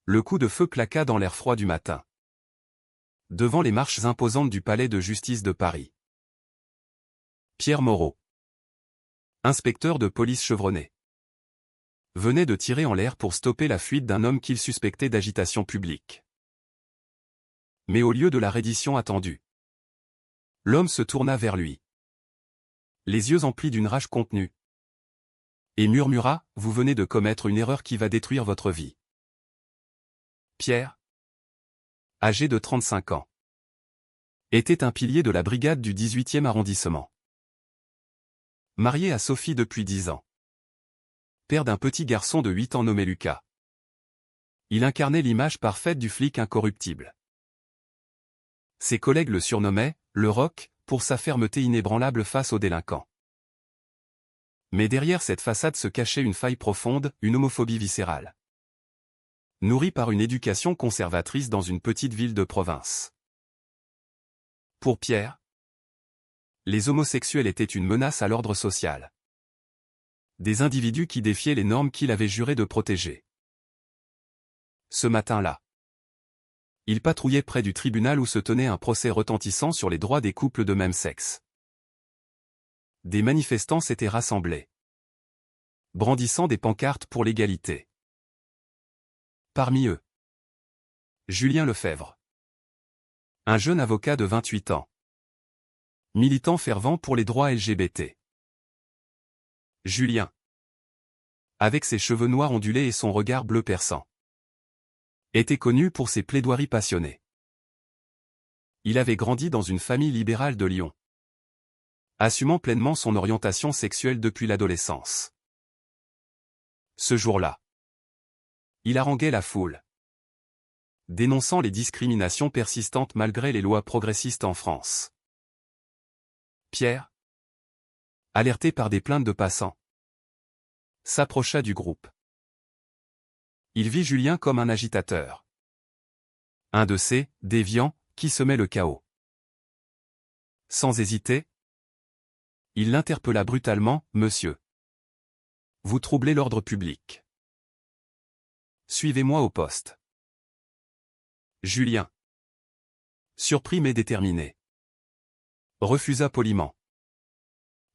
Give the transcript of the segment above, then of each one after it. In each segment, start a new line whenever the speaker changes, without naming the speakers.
Le coup de feu claqua dans l'air froid du matin, devant les marches imposantes du palais de justice de Paris. Pierre Moreau, inspecteur de police chevronné, venait de tirer en l'air pour stopper la fuite d'un homme qu'il suspectait d'agitation publique. Mais au lieu de la reddition attendue, l'homme se tourna vers lui, les yeux emplis d'une rage contenue, et murmura « Vous venez de commettre une erreur qui va détruire votre vie. » Pierre, âgé de 35 ans, était un pilier de la brigade du 18e arrondissement. Marié à Sophie depuis 10 ans. Père d'un petit garçon de 8 ans nommé Lucas. Il incarnait l'image parfaite du flic incorruptible. Ses collègues le surnommaient « le Roc » pour sa fermeté inébranlable face aux délinquants. Mais derrière cette façade se cachait une faille profonde, une homophobie viscérale. Nourrie par une éducation conservatrice dans une petite ville de province. Pour Pierre, les homosexuels étaient une menace à l'ordre social. Des individus qui défiaient les normes qu'il avait juré de protéger. Ce matin-là, il patrouillait près du tribunal où se tenait un procès retentissant sur les droits des couples de même sexe. Des manifestants s'étaient rassemblés, brandissant des pancartes pour l'égalité. Parmi eux, Julien Lefebvre, un jeune avocat de 28 ans, militant fervent pour les droits LGBT. Julien, avec ses cheveux noirs ondulés et son regard bleu perçant, était connu pour ses plaidoiries passionnées. Il avait grandi dans une famille libérale de Lyon, assumant pleinement son orientation sexuelle depuis l'adolescence. Ce jour-là, il haranguait la foule, dénonçant les discriminations persistantes malgré les lois progressistes en France. Pierre, alerté par des plaintes de passants, s'approcha du groupe. Il vit Julien comme un agitateur. Un de ces déviants qui semait le chaos. Sans hésiter, il l'interpella brutalement, « Monsieur, vous troublez l'ordre public. Suivez-moi au poste. » Julien, surpris mais déterminé, refusa poliment,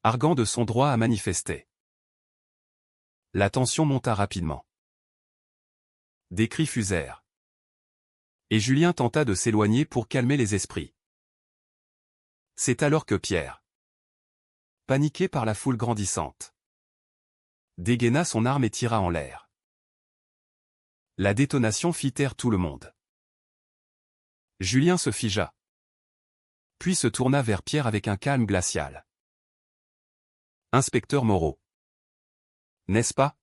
arguant de son droit à manifester. La tension monta rapidement. Des cris fusèrent. Et Julien tenta de s'éloigner pour calmer les esprits. C'est alors que Pierre, paniqué par la foule grandissante, dégaina son arme et tira en l'air. La détonation fit taire tout le monde. Julien se figea, puis se tourna vers Pierre avec un calme glacial. « Inspecteur Moreau. N'est-ce pas ?»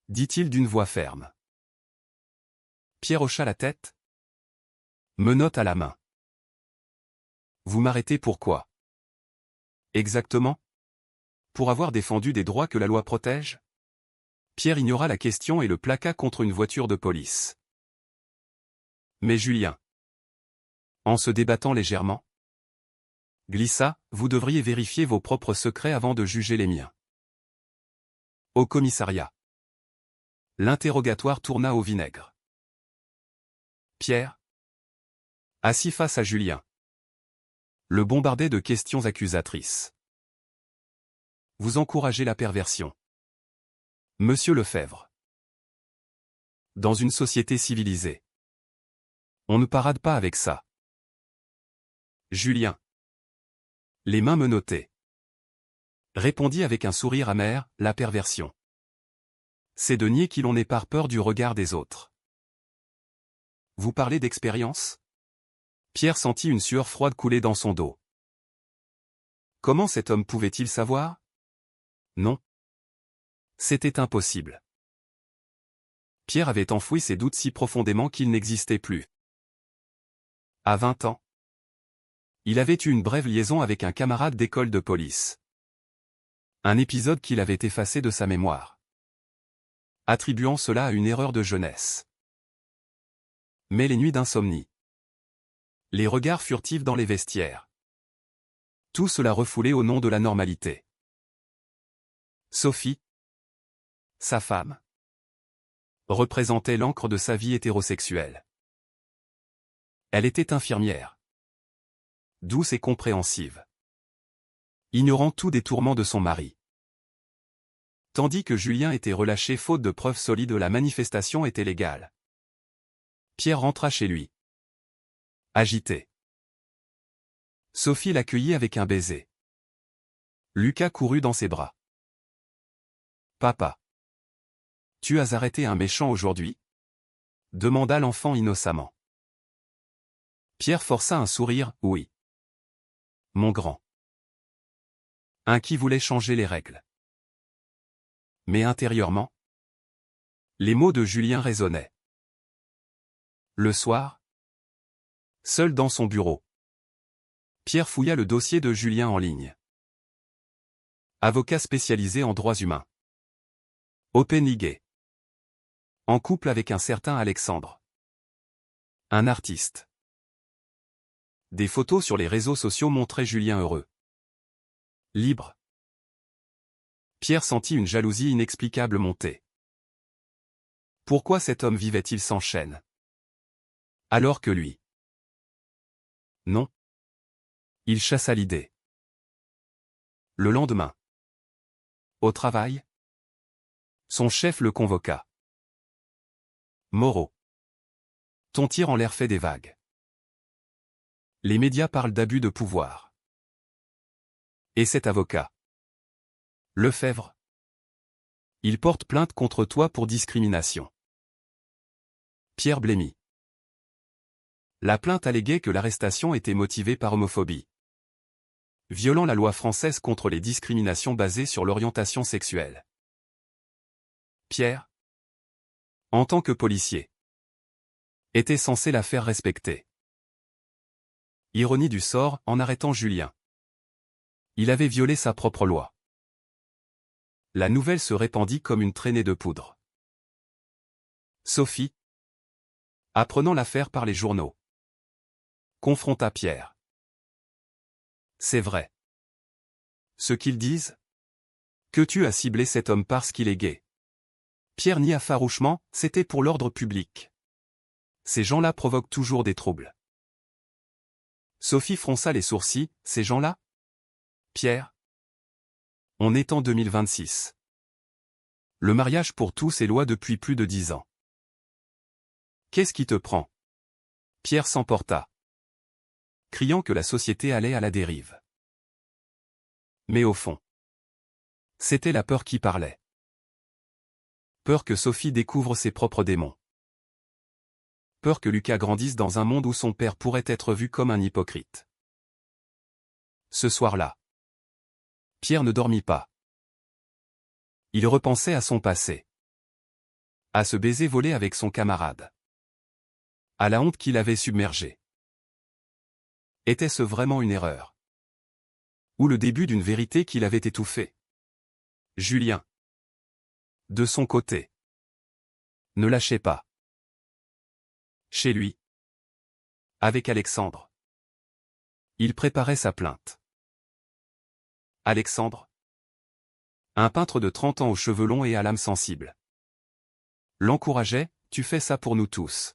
dit-il d'une voix ferme. Pierre hocha la tête, menotte à la main. « Vous m'arrêtez pourquoi ? » Exactement ? Pour avoir défendu des droits que la loi protège ? Pierre ignora la question et le plaqua contre une voiture de police. Mais Julien, en se débattant légèrement, glissa, « Vous devriez vérifier vos propres secrets avant de juger les miens. » Au commissariat, l'interrogatoire tourna au vinaigre. Pierre, assis face à Julien, le bombardait de questions accusatrices. « Vous encouragez la perversion. Monsieur Lefebvre. Dans une société civilisée, on ne parade pas avec ça. » Julien, les mains menottées, répondit avec un sourire amer, « La perversion, c'est de nier qui l'on est par peur du regard des autres. » Vous parlez d'expérience ? Pierre sentit une sueur froide couler dans son dos. Comment cet homme pouvait-il savoir ? Non. C'était impossible. Pierre avait enfoui ses doutes si profondément qu'ils n'existaient plus. À 20 ans, il avait eu une brève liaison avec un camarade d'école de police. Un épisode qu'il avait effacé de sa mémoire, attribuant cela à une erreur de jeunesse. Mais les nuits d'insomnie, les regards furtifs dans les vestiaires, tout cela refoulé au nom de la normalité. Sophie, sa femme, représentait l'encre de sa vie hétérosexuelle. Elle était infirmière. Douce et compréhensive. Ignorant tout des tourments de son mari. Tandis que Julien était relâché faute de preuves solides, la manifestation était légale. Pierre rentra chez lui. Agité. Sophie l'accueillit avec un baiser. Lucas courut dans ses bras. « Papa. Tu as arrêté un méchant aujourd'hui » demanda l'enfant innocemment. Pierre força un sourire, « Oui. Mon grand. Un qui voulait changer les règles. » Mais intérieurement, les mots de Julien résonnaient. Le soir, seul dans son bureau, Pierre fouilla le dossier de Julien en ligne. Avocat spécialisé en droits humains. Openigay. En couple avec un certain Alexandre. Un artiste. Des photos sur les réseaux sociaux montraient Julien heureux. Libre. Pierre sentit une jalousie inexplicable monter. Pourquoi cet homme vivait-il sans chaîne? Alors que lui. Non. Il chassa l'idée. Le lendemain. Au travail. Son chef le convoqua. Moreau. Ton tir en l'air fait des vagues. Les médias parlent d'abus de pouvoir. Et cet avocat. Lefebvre. Il porte plainte contre toi pour discrimination. Pierre blêmit. La plainte alléguait que l'arrestation était motivée par homophobie, violant la loi française contre les discriminations basées sur l'orientation sexuelle. Pierre, en tant que policier, était censé la faire respecter. Ironie du sort, en arrêtant Julien, il avait violé sa propre loi. La nouvelle se répandit comme une traînée de poudre. Sophie, apprenant l'affaire par les journaux, confronta Pierre. C'est vrai. Ce qu'ils disent? Que tu as ciblé cet homme parce qu'il est gay. Pierre nia farouchement, c'était pour l'ordre public. Ces gens-là provoquent toujours des troubles. Sophie fronça les sourcils, ces gens-là? Pierre? On est en 2026. Le mariage pour tous est loi depuis plus de 10 ans. Qu'est-ce qui te prend? Pierre s'emporta, criant que la société allait à la dérive. Mais au fond, c'était la peur qui parlait. Peur que Sophie découvre ses propres démons. Peur que Lucas grandisse dans un monde où son père pourrait être vu comme un hypocrite. Ce soir-là, Pierre ne dormit pas. Il repensait à son passé. À ce baiser volé avec son camarade. À la honte qui l'avait submergé. Était-ce vraiment une erreur? Ou le début d'une vérité qui l'avait étouffé? Julien, de son côté, ne lâchait pas. Chez lui, avec Alexandre, il préparait sa plainte. Alexandre, un peintre de 30 ans aux cheveux longs et à l'âme sensible, l'encourageait, tu fais ça pour nous tous.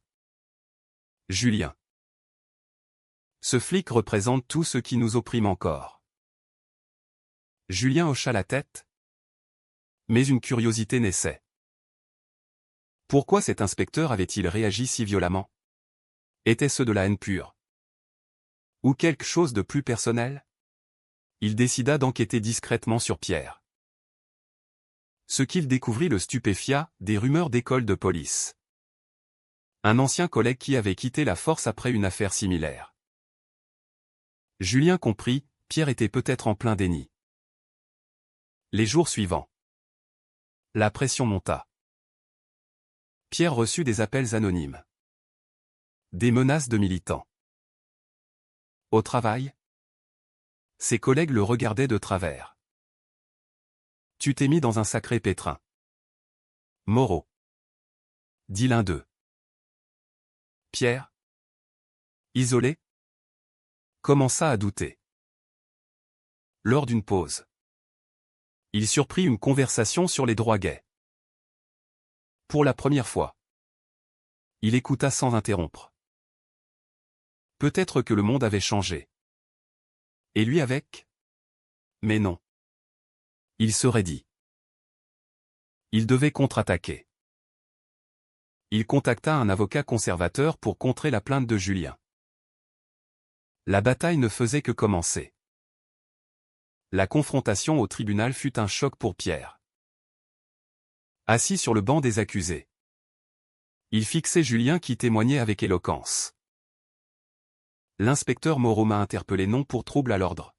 Julien. Ce flic représente tout ce qui nous opprime encore. Julien hocha la tête. Mais une curiosité naissait. Pourquoi cet inspecteur avait-il réagi si violemment? Était-ce de la haine pure? Ou quelque chose de plus personnel? Il décida d'enquêter discrètement sur Pierre. Ce qu'il découvrit le stupéfia, des rumeurs d'école de police. Un ancien collègue qui avait quitté la force après une affaire similaire. Julien comprit, Pierre était peut-être en plein déni. Les jours suivants, la pression monta. Pierre reçut des appels anonymes. Des menaces de militants. Au travail, ses collègues le regardaient de travers. Tu t'es mis dans un sacré pétrin. Moreau, dit l'un d'eux. Pierre, isolé, commença à douter. Lors d'une pause, il surprit une conversation sur les droits gays. Pour la première fois. Il écouta sans interrompre. Peut-être que le monde avait changé. Et lui avec? Mais non. Il serait dit. Il devait contre-attaquer. Il contacta un avocat conservateur pour contrer la plainte de Julien. La bataille ne faisait que commencer. La confrontation au tribunal fut un choc pour Pierre. Assis sur le banc des accusés, il fixait Julien qui témoignait avec éloquence. L'inspecteur Moreau m'a interpellé non pour trouble à l'ordre,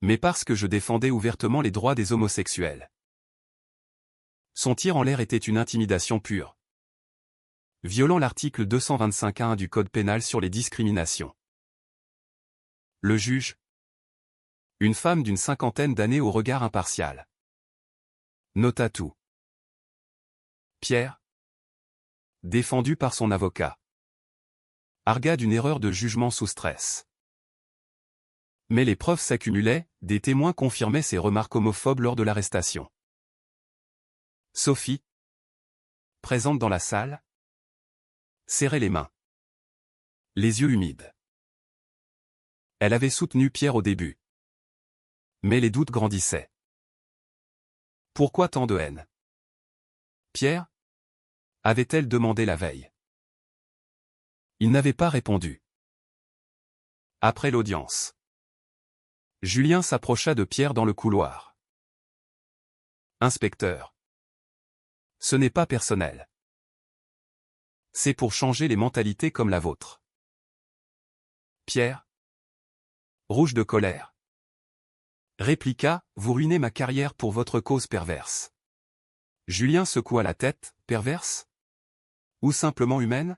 mais parce que je défendais ouvertement les droits des homosexuels. Son tir en l'air était une intimidation pure, violant l'article 225-1 du Code pénal sur les discriminations. Le juge, une femme d'une cinquantaine d'années au regard impartial, nota tout. Pierre, défendu par son avocat, argua d'une erreur de jugement sous stress. Mais les preuves s'accumulaient, des témoins confirmaient ses remarques homophobes lors de l'arrestation. Sophie, présente dans la salle, serrait les mains, les yeux humides. Elle avait soutenu Pierre au début. Mais les doutes grandissaient. Pourquoi tant de haine? Pierre? Avait-elle demandé la veille? Il n'avait pas répondu. Après l'audience, Julien s'approcha de Pierre dans le couloir. Inspecteur. Ce n'est pas personnel. C'est pour changer les mentalités comme la vôtre. Pierre, rouge de colère, répliqua, vous ruinez ma carrière pour votre cause perverse. Julien secoua la tête, perverse? Ou simplement humaine?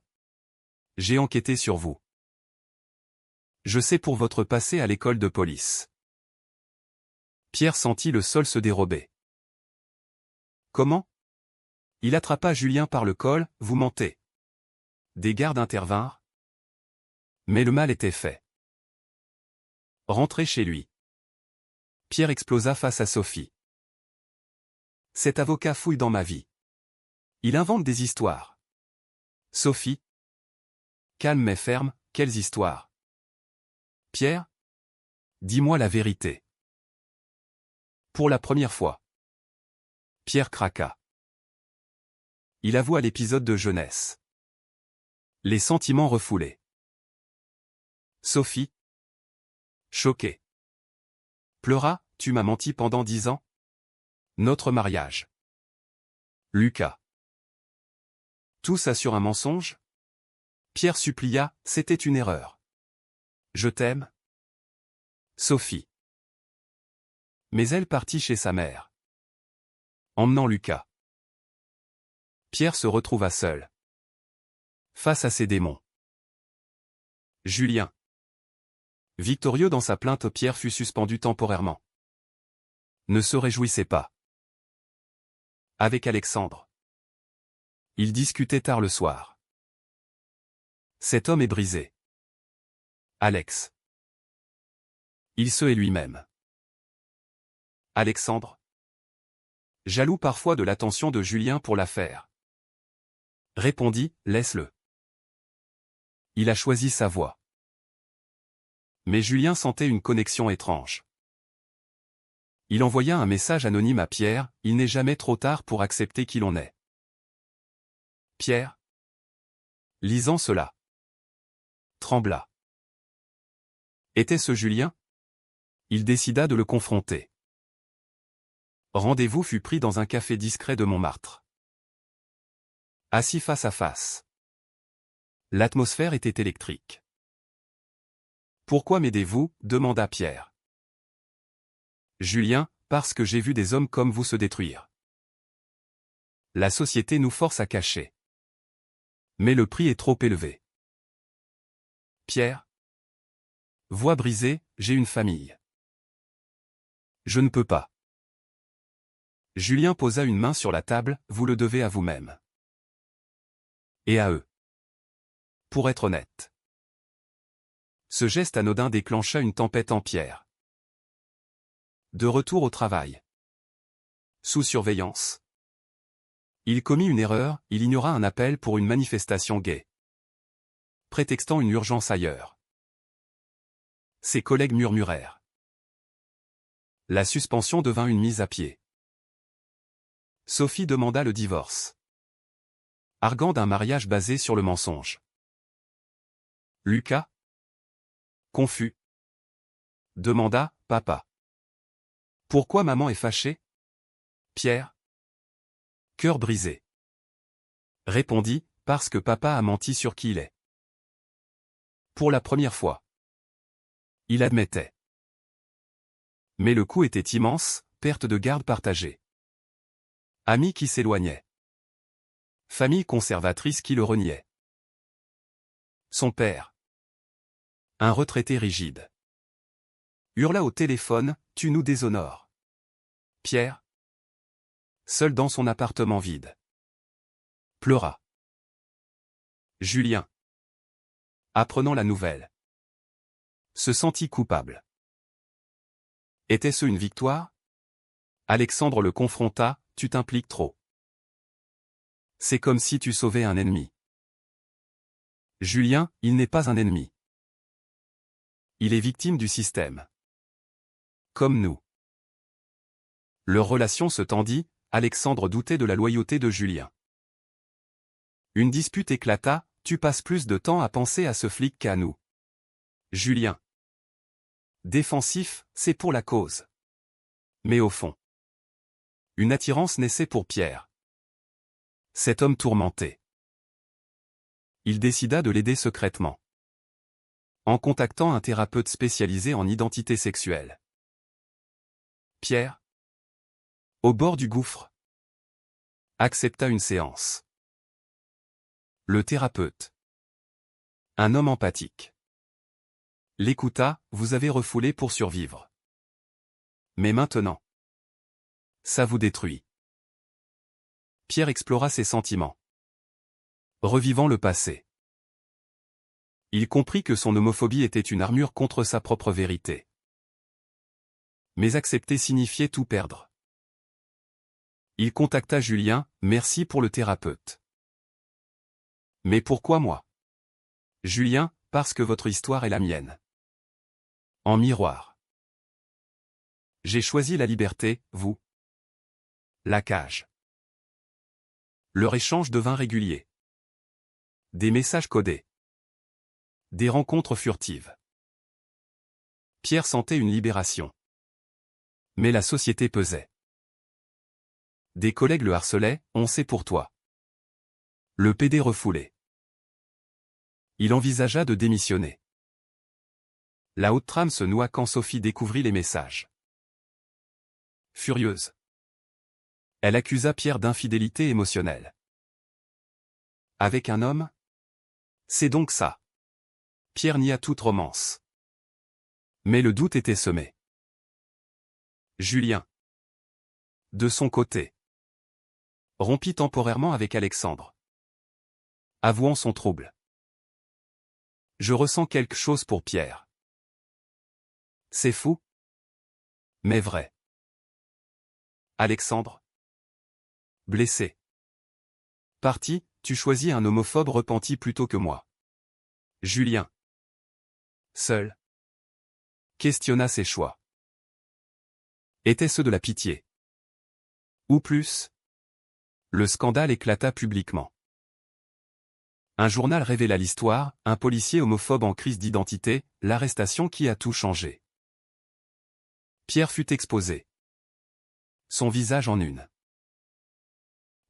J'ai enquêté sur vous. Je sais pour votre passé à l'école de police. Pierre sentit le sol se dérober. Comment? Il attrapa Julien par le col, vous mentez. Des gardes intervinrent. Mais le mal était fait. Rentrez chez lui. Pierre explosa face à Sophie. Cet avocat fouille dans ma vie. Il invente des histoires. Sophie. Calme mais ferme, quelles histoires? Pierre? Dis-moi la vérité. Pour la première fois. Pierre craqua. Il avoua l'épisode de jeunesse. Les sentiments refoulés. Sophie, choquée, pleura, tu m'as menti pendant 10 ans? Notre mariage. Lucas. Tout ça sur un mensonge? Pierre supplia, c'était une erreur. Je t'aime? Sophie. Mais elle partit chez sa mère, emmenant Lucas. Pierre se retrouva seul, face à ses démons. Julien. Victorieux dans sa plainte, Pierre fut suspendu temporairement. Ne se réjouissait pas. Avec Alexandre. Il discutait tard le soir. Cet homme est brisé. Alex. Il se hait lui-même. Alexandre. Jaloux parfois de l'attention de Julien pour l'affaire. Répondit, laisse-le. Il a choisi sa voie. Mais Julien sentait une connexion étrange. Il envoya un message anonyme à Pierre, il n'est jamais trop tard pour accepter qui l'on est. Pierre, lisant cela, trembla. Était-ce Julien? Il décida de le confronter. Rendez-vous fut pris dans un café discret de Montmartre. Assis face à face. L'atmosphère était électrique. Pourquoi m'aidez-vous? Demanda Pierre. Julien, parce que j'ai vu des hommes comme vous se détruire. La société nous force à cacher. Mais le prix est trop élevé. Pierre. Voix brisée, j'ai une famille. Je ne peux pas. Julien posa une main sur la table, vous le devez à vous-même. Et à eux. Pour être honnête. Ce geste anodin déclencha une tempête en Pierre. De retour au travail. Sous surveillance. Il commit une erreur, il ignora un appel pour une manifestation gay, prétextant une urgence ailleurs. Ses collègues murmurèrent. La suspension devint une mise à pied. Sophie demanda le divorce, arguant d'un mariage basé sur le mensonge. Lucas, confus, demanda « Papa. Pourquoi maman est fâchée ?» Pierre, cœur brisé, répondit « Parce que papa a menti sur qui il est. » Pour la première fois. Il admettait. Mais le coup était immense, perte de garde partagée. Amis qui s'éloignaient. Famille conservatrice qui le reniait. Son père, un retraité rigide, hurla au téléphone, « Tu nous déshonores. » Pierre, seul dans son appartement vide, pleura. Julien, apprenant la nouvelle, se sentit coupable. Était-ce une victoire? Alexandre le confronta, « Tu t'impliques trop. C'est comme si tu sauvais un ennemi. » Julien, il n'est pas un ennemi. Il est victime du système. Comme nous. Leur relation se tendit, Alexandre doutait de la loyauté de Julien. Une dispute éclata, « Tu passes plus de temps à penser à ce flic qu'à nous. » Julien, défensif, c'est pour la cause. Mais au fond, une attirance naissait pour Pierre. Cet homme tourmenté. Il décida de l'aider secrètement, en contactant un thérapeute spécialisé en identité sexuelle. Pierre, au bord du gouffre, accepta une séance. Le thérapeute, un homme empathique, l'écouta, « Vous avez refoulé pour survivre. Mais maintenant, ça vous détruit. » Pierre explora ses sentiments, revivant le passé. Il comprit que son homophobie était une armure contre sa propre vérité. Mais accepter signifiait tout perdre. Il contacta Julien, « Merci pour le thérapeute. Mais pourquoi moi? » Julien, « Parce que votre histoire est la mienne. En miroir. J'ai choisi la liberté, vous. La cage. » Leur échange devint régulier. Des messages codés. Des rencontres furtives. Pierre sentait une libération. Mais la société pesait. Des collègues le harcelaient, « On sait pour toi. » Le PD refoulé. Il envisagea de démissionner. La haute trame se noua quand Sophie découvrit les messages. Furieuse, elle accusa Pierre d'infidélité émotionnelle. Avec un homme? C'est donc ça. Pierre nia toute romance. Mais le doute était semé. Julien, de son côté, rompit temporairement avec Alexandre, avouant son trouble. Je ressens quelque chose pour Pierre. C'est fou, mais vrai. Alexandre, blessé. Parti, tu choisis un homophobe repenti plutôt que moi. Julien, seul, questionna ses choix. Étaient-ce de la pitié? Ou plus? Le scandale éclata publiquement. Un journal révéla l'histoire, un policier homophobe en crise d'identité, l'arrestation qui a tout changé. Pierre fut exposé. Son visage en une.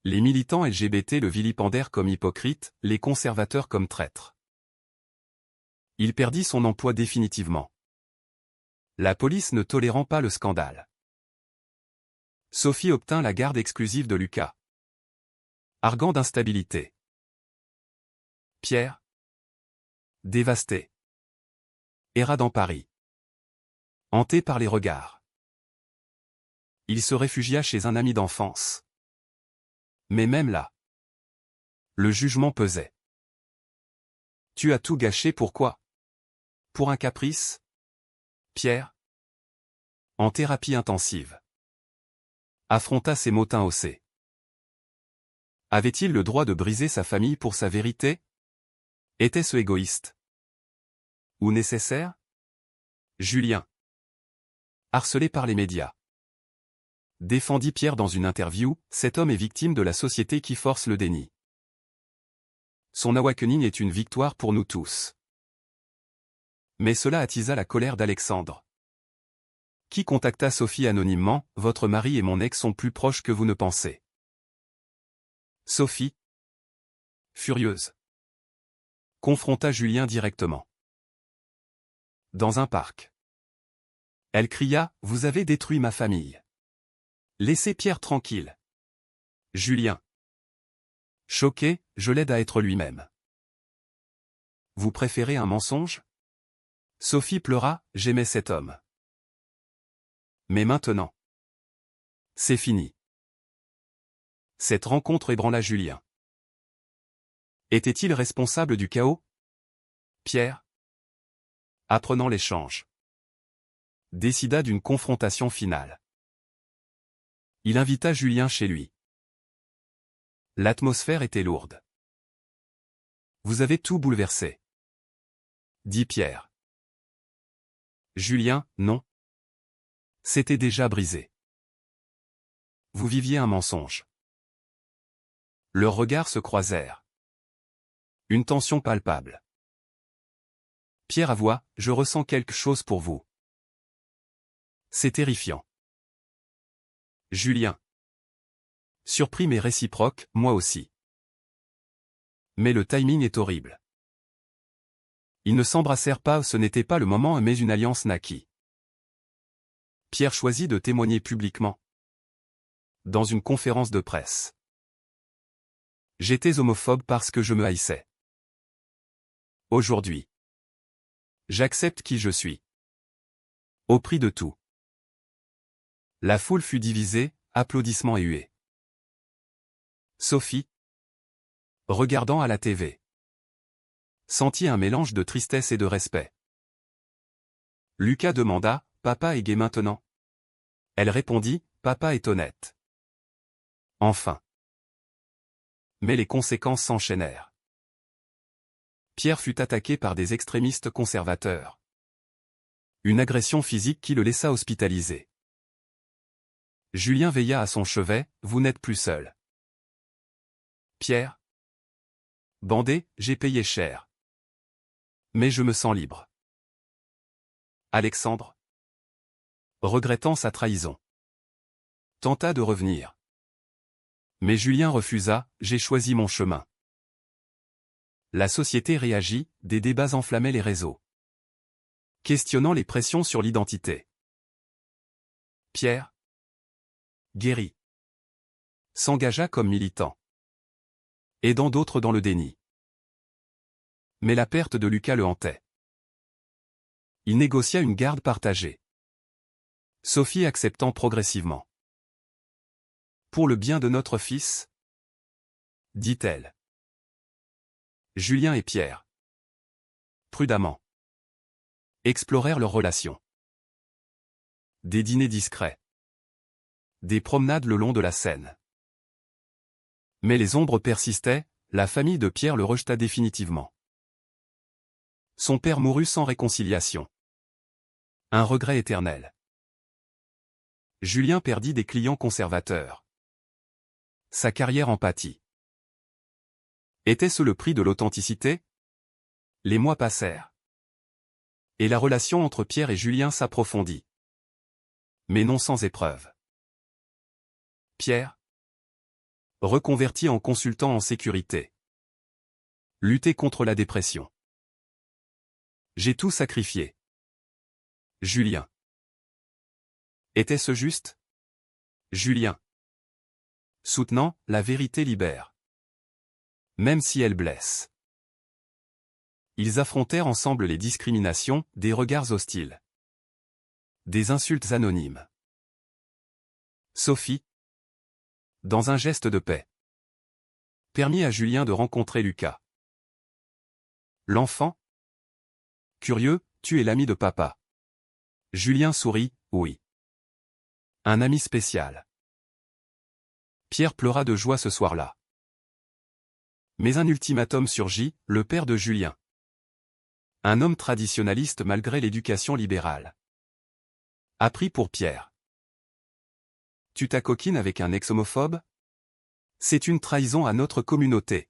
Les militants LGBT le vilipendèrent comme hypocrite, les conservateurs comme traître. Il perdit son emploi définitivement. La police ne tolérant pas le scandale. Sophie obtint la garde exclusive de Lucas, arguant d'instabilité. Pierre, dévasté, erra dans Paris, hanté par les regards. Il se réfugia chez un ami d'enfance. Mais même là, le jugement pesait. Tu as tout gâché, pourquoi? Pour un caprice? Pierre, en thérapie intensive, affronta ses motins haussés. Avait-il le droit de briser sa famille pour sa vérité? Était-ce égoïste? Ou nécessaire? Julien, harcelé par les médias, défendit Pierre dans une interview, cet homme est victime de la société qui force le déni. Son awakening est une victoire pour nous tous. Mais cela attisa la colère d'Alexandre, qui contacta Sophie anonymement, « Votre mari et mon ex sont plus proches que vous ne pensez. » Sophie, furieuse, confronta Julien directement. Dans un parc. Elle cria, « Vous avez détruit ma famille. Laissez Pierre tranquille. » Julien, choqué, « Je l'aide à être lui-même. » Vous préférez un mensonge? Sophie pleura, « J'aimais cet homme. Mais maintenant, c'est fini. » Cette rencontre ébranla Julien. Était-il responsable du chaos? Pierre, apprenant l'échange, décida d'une confrontation finale. Il invita Julien chez lui. L'atmosphère était lourde. « Vous avez tout bouleversé, » dit Pierre. Julien, non. C'était déjà brisé. Vous viviez un mensonge. Leurs regards se croisèrent. Une tension palpable. Pierre avoua, « Je ressens quelque chose pour vous. » C'est terrifiant. Julien, surpris mais réciproque, « Moi aussi. » Mais le timing est horrible. Ils ne s'embrassèrent pas, ce n'était pas le moment, mais une alliance naquit. Pierre choisit de témoigner publiquement. Dans une conférence de presse. J'étais homophobe parce que je me haïssais. Aujourd'hui, j'accepte qui je suis. Au prix de tout. La foule fut divisée, applaudissements et huées. Sophie, regardant à la TV, sentit un mélange de tristesse et de respect. Lucas demanda, « Papa est gay maintenant ?» Elle répondit, « Papa est honnête. » Enfin. Mais les conséquences s'enchaînèrent. Pierre fut attaqué par des extrémistes conservateurs. Une agression physique qui le laissa hospitalisé. Julien veilla à son chevet, « Vous n'êtes plus seul. » Pierre, bandé, « J'ai payé cher. Mais je me sens libre. » Alexandre, regrettant sa trahison, tenta de revenir. Mais Julien refusa, « J'ai choisi mon chemin. » La société réagit, des débats enflammaient les réseaux, questionnant les pressions sur l'identité. Pierre, guéri, s'engagea comme militant, aidant d'autres dans le déni. Mais la perte de Lucas le hantait. Il négocia une garde partagée. Sophie acceptant progressivement. « Pour le bien de notre fils ?» dit-elle. Julien et Pierre, prudemment, explorèrent leur relation. Des dîners discrets. Des promenades le long de la Seine. Mais les ombres persistaient, la famille de Pierre le rejeta définitivement. Son père mourut sans réconciliation. Un regret éternel. Julien perdit des clients conservateurs. Sa carrière en pâtit. Était-ce le prix de l'authenticité? Les mois passèrent. Et la relation entre Pierre et Julien s'approfondit. Mais non sans épreuve. Pierre, reconverti en consultant en sécurité. Lutter contre la dépression. J'ai tout sacrifié. Julien. Était-ce juste? Julien, soutenant, la vérité libère. Même si elle blesse. Ils affrontèrent ensemble les discriminations, des regards hostiles. Des insultes anonymes. Sophie, dans un geste de paix, permit à Julien de rencontrer Lucas. L'enfant, curieux, tu es l'ami de papa. Julien sourit, oui. Un ami spécial. Pierre pleura de joie ce soir-là. Mais un ultimatum surgit, le père de Julien. Un homme traditionnaliste malgré l'éducation libérale. A pris pour Pierre. Tu t'acoquines avec un ex-homophobe? C'est une trahison à notre communauté.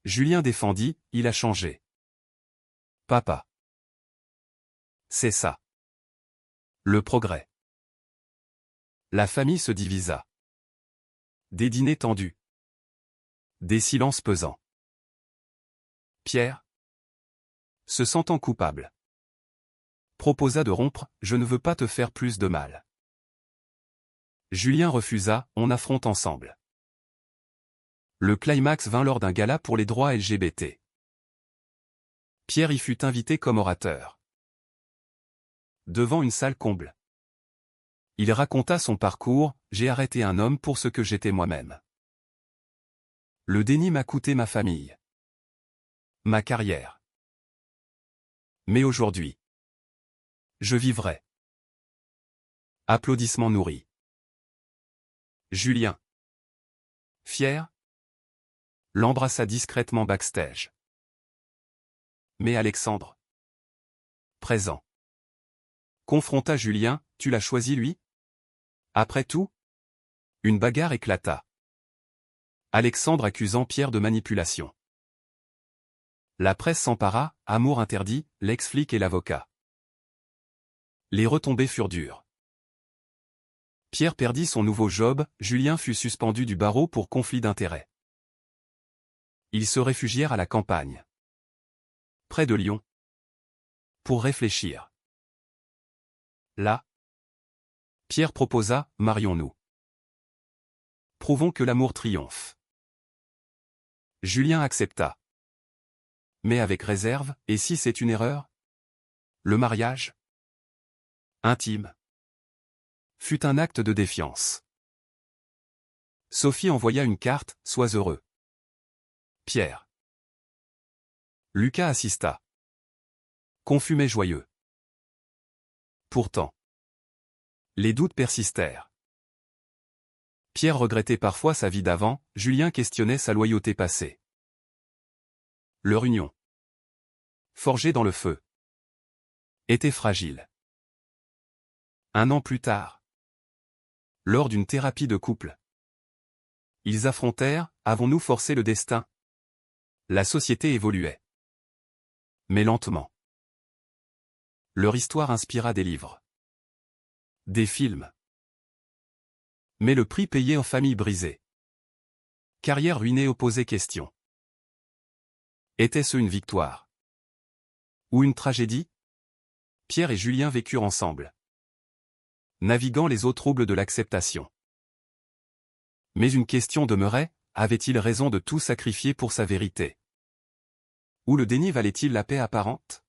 Julien défendit, il a changé. Papa. C'est ça. Le progrès. La famille se divisa. Des dîners tendus. Des silences pesants. Pierre, se sentant coupable, proposa de rompre, je ne veux pas te faire plus de mal. Julien refusa, on affronte ensemble. Le climax vint lors d'un gala pour les droits LGBT. Pierre y fut invité comme orateur. Devant une salle comble. Il raconta son parcours, j'ai arrêté un homme pour ce que j'étais moi-même. Le déni m'a coûté ma famille. Ma carrière. Mais aujourd'hui, je vivrai. Applaudissements nourris. Julien, fier, l'embrassa discrètement backstage. Mais Alexandre, présent, confronta Julien, tu l'as choisi lui? Après tout? Une bagarre éclata. Alexandre accusant Pierre de manipulation. La presse s'empara, amour interdit, l'ex-flic et l'avocat. Les retombées furent dures. Pierre perdit son nouveau job, Julien fut suspendu du barreau pour conflit d'intérêts. Ils se réfugièrent à la campagne. Près de Lyon. Pour réfléchir. Là, Pierre proposa, marions-nous. Prouvons que l'amour triomphe. Julien accepta. Mais avec réserve, et si c'est une erreur? Le mariage, intime, fut un acte de défiance. Sophie envoya une carte, sois heureux. Pierre. Lucas assista. Confus mais joyeux. Pourtant, les doutes persistèrent. Pierre regrettait parfois sa vie d'avant, Julien questionnait sa loyauté passée. Leur union, forgée dans le feu, était fragile. Un an plus tard, lors d'une thérapie de couple, ils affrontèrent, avons-nous forcé le destin? La société évoluait. Mais lentement. Leur histoire inspira des livres. Des films. Mais le prix payé en famille brisée. Carrière ruinée opposée question. Était-ce une victoire? Ou une tragédie? Pierre et Julien vécurent ensemble. Naviguant les eaux troubles de l'acceptation. Mais une question demeurait, avait-il raison de tout sacrifier pour sa vérité? Ou le déni valait-il la paix apparente?